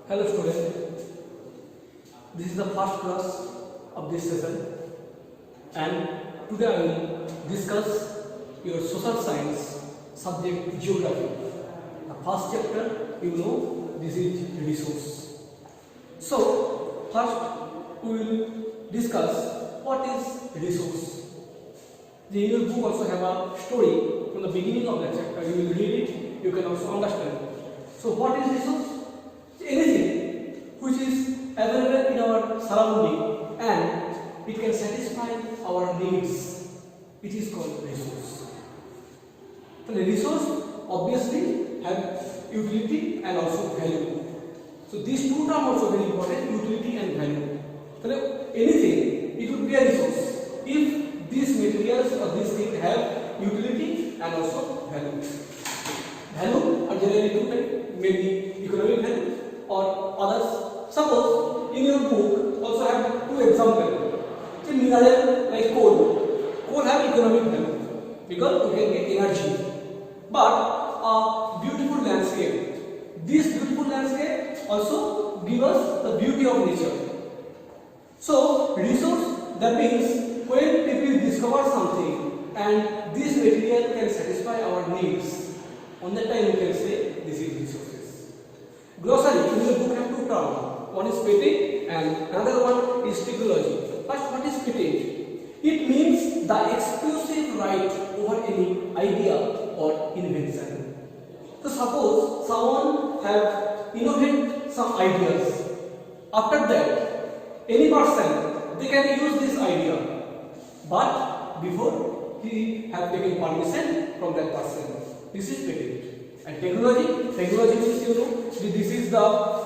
Hello student, this is the first class of this session and today I will discuss your social science subject geography. The first chapter you know this is resource. So first we will discuss what is resource. In your book also have a story from the beginning of the chapter. You will read it, you can also understand. So what is resource? Anything which is available in our surrounding and it can satisfy our needs. It is called resource. So the resource obviously have utility and also value. So these two terms also very important, utility and value. So anything, it would be a resource if these materials or these things have utility and also value. Value are generally two types, maybe economic value or others. Suppose in your book also have two examples. The mineral like coal. Coal have economic value because you can get energy. But a beautiful landscape. This beautiful landscape also give us the beauty of nature. So resource, that means when people discover something and this material can satisfy our needs, on that time you can say this is resources. Glossary, in your book have two terms. One is patent and another one is technology. First, what is patent? It means the exclusive right over any idea or invention. So suppose someone have innovated some ideas. After that, any person, they can use this idea. But before he have taken permission from that person. This is patent. And technology means this is the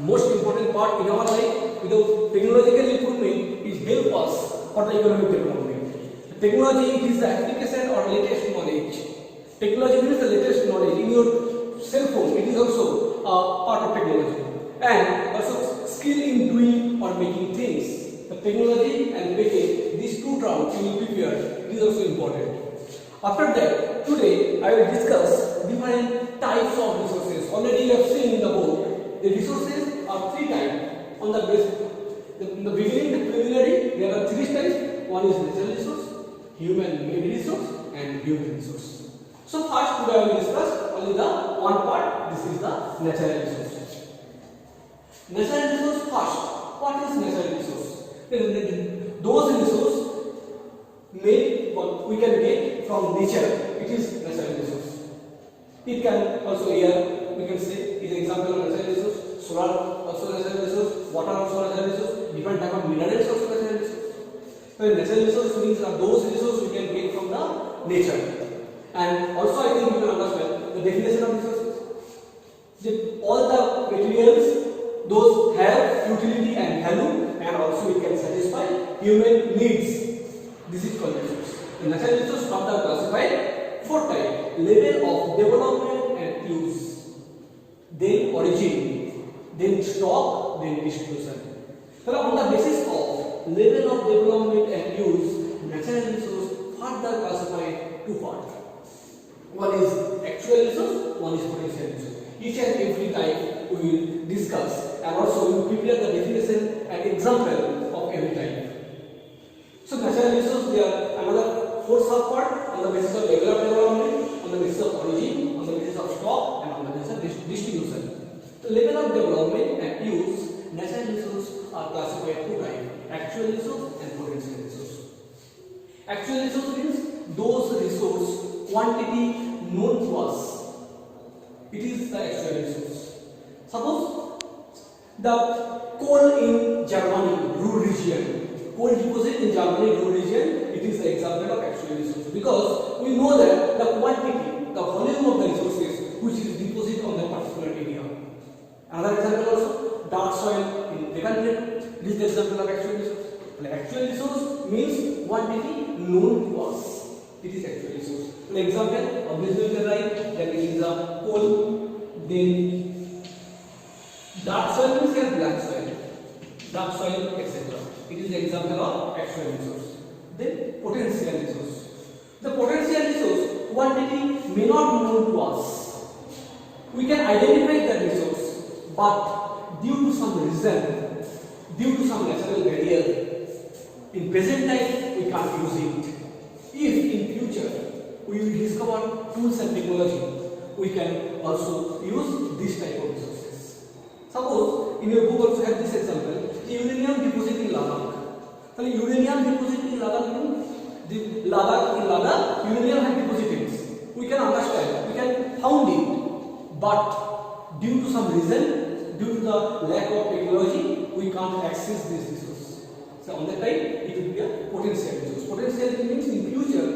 most important part in our life. Without technological improvement, it helps us for the economic development. Technology is the application or latest knowledge. Technology means the latest knowledge. In your cell phone, it is also a part of technology. And also skill in doing or making things. The technology and patent, these two terms you will prepare, it is also important. After that, today I will discuss different types of resources. Already you have seen in the book, the resources are three types. On the base, in the beginning, the preliminary, there are three types. One is natural resource, human-made resource, and human resource. So first today I will discuss only the one part. This is the natural resources. Natural resource first. What is natural resource? Those resources we can get from nature. It is natural resource. It can also air, we can say, is an example of natural resource. Solar also natural resource. Water also natural resource. Different type of minerals also natural resource. So natural resource means those resources we can get from the nature. And also I think you can understand the definition of resources. All the materials, those have utility and value, and also it can satisfy human needs. This is called resource. The natural resources are classified four types: level of development and use, then origin, then stock, then distribution. So on the basis of level of development and use, natural resource further classified two parts. One is actual resource, one is potential resource. Each and every type we will discuss, and also we will prepare the definition and example of every type. So natural resource, there are another four subpart on the basis of level of development, on the basis of origin, on the basis of stock, and on the basis of distribution. The level of development and use, natural resources are classified two types: actual resource and potential resource. Actual resource means those resource quantity known to us. It is the actual resource. Suppose the coal in Germany, Ruhr region, coal deposit in Germany, Ruhr region, it is the example of actual resource, because we know that the quantity, the volume of the resources which is deposited on that particular area. Another example also, dark soil in Deccan Plateau, this is the example of actual resource. The actual resource means quantity known to us. It is actual resource. For example, obviously you can write that it is a coal, then dark soil means black soil, dark soil, etc. It is the example of actual resource. Then potential resource. The potential resource quantity may not be known to us. We can identify the resource, but due to some reason, due to some natural barrier, in present time we can't use it. If in future we will discover tools and technology, we can also use this type of resources. Suppose in your book also have this example, the uranium deposit in Ladakh. So uranium deposit in Ladakh means the Ladakh uranium have deposits. We can understand, we can found it, but due to some reason, due to the lack of technology, we can't access this resource. So on that time, it will be a potential resource. Potential means in future,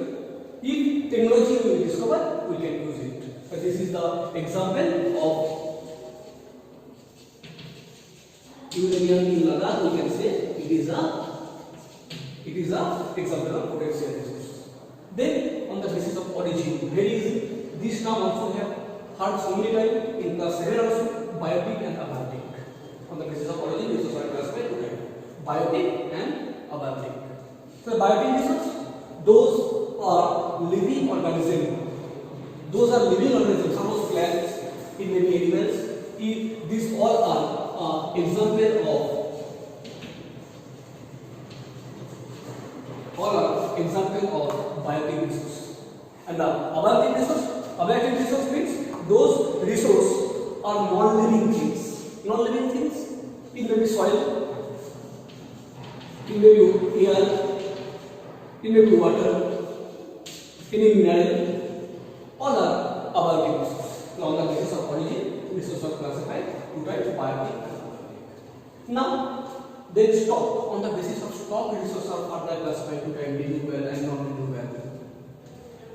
if technology we will discover, we can use it. So this is the example of uranium in Ladakh. We can say it is a example of potential resource. Then on the basis of origin, very easy. This term also have heard so many times in class 7 also, biotic and abiotic. On the basis of origin, resources are classified two types, biotic and abiotic. So biotic resources, those are living organisms. Those are living organisms, suppose plants, it may be animals. If these all are example of biotic resource. And the abiotic resource means those resources are non-living things. Non-living things, it may be soil, it may be air, it may be water, it may be mineral, all are abiotic resources. Now on the basis of origin, resources are classified two types, biotic and abiotic. Now then stock, on the basis of stock, resources are further classified two types, renewable and non-renewable.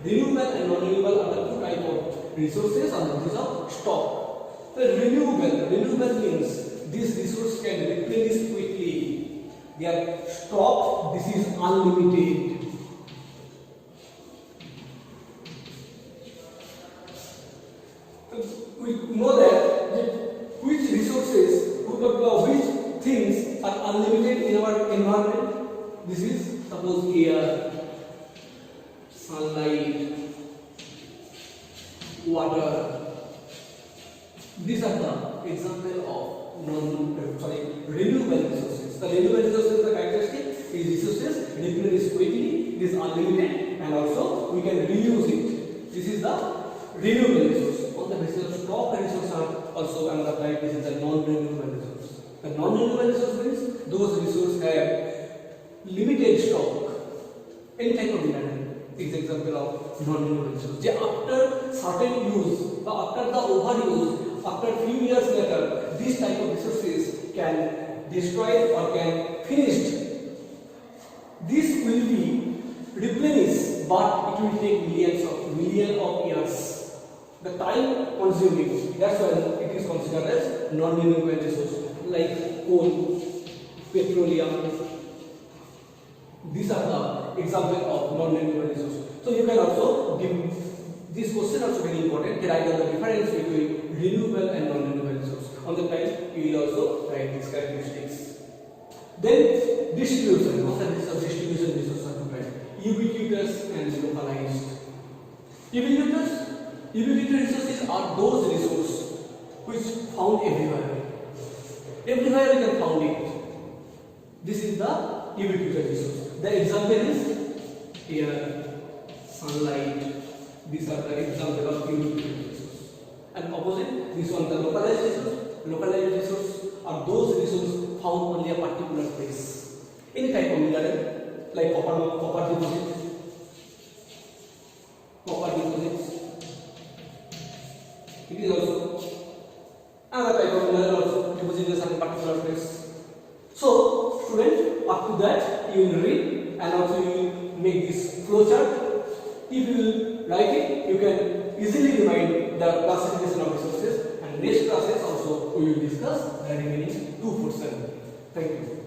Renewable and non-renewable are the two types of resources on the basis of stock. The renewable means this resource can replenish quickly. Their stock, this is unlimited. We know that which resources, which things are unlimited in our environment. This is suppose air, sunlight, water. These are the example of renewable resources. The renewable resources, the characteristic is resources replenish quickly, it is unlimited, and also we can reuse it. This is the renewable resource. On the basis of stock resources are also another type. This is the non-renewable resource. The non-renewable resource means those resources have limited stock. Any type of mineral is example of non-renewable resource. After certain use, after the overuse, after few years later, this type of resources can destroy or can finish. This will be replenished, but it will take millions of years. The time consuming. That's why it is considered as non-renewable resource, like coal, petroleum. These are the example of non-renewable resources. So you can also give this question also very important. Write down the difference between renewable and non-renewable resource. On the time you will also write these characteristics. Then distribution. On the basis of distribution resources are two types: ubiquitous and localized. Ubiquitous resources are those resources which found everywhere. Everywhere you can find it. This is the ubiquitous resource. The example is air, sunlight. These are the example of ubiquitous resource. And opposite, this one the localized resource. Localized resources are those resources found only a particular place. Any type of mineral, like copper deposit. Copper deposits. It is also another type of mineral also deposited at a particular place. So, student, up to that you will read and also you will make this flowchart. If you will write it, you can easily remind the classification of resources, and next classes also we will discuss the remaining two portions. Thank you.